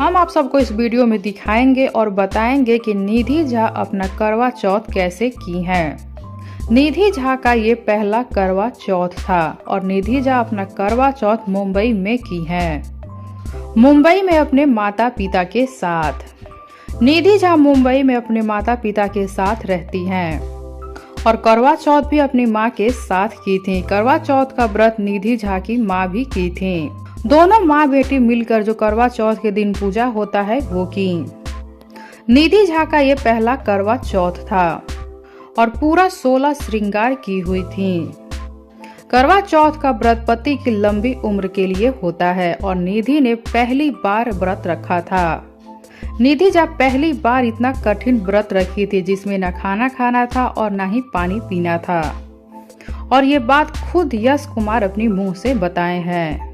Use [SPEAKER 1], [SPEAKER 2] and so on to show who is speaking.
[SPEAKER 1] हम आप सबको इस वीडियो में दिखाएंगे और बताएंगे कि निधि झा अपना करवा चौथ कैसे की हैं। निधि झा का ये पहला करवा चौथ था और निधि झा अपना करवा चौथ मुंबई में की हैं। मुंबई में अपने माता पिता के साथ। निधि झा मुंबई में अपने माता पिता के साथ रहती हैं और करवा चौथ भी अपनी मां के साथ की थी। करवा चौथ का व्रत निधि झा की मां भी की थी। दोनों माँ बेटी मिलकर जो करवा चौथ के दिन पूजा होता है वो की। निधि झा का ये पहला करवा चौथ था और पूरा 16 श्रृंगार की हुई थी। करवा चौथ का व्रत पति की लंबी उम्र के लिए होता है और निधि ने पहली बार व्रत रखा था। निधि झा पहली बार इतना कठिन व्रत रखी थी जिसमें न खाना खाना था और न ही पानी पीना था और ये बात खुद यश कुमार अपनी मुंह से बताए हैं।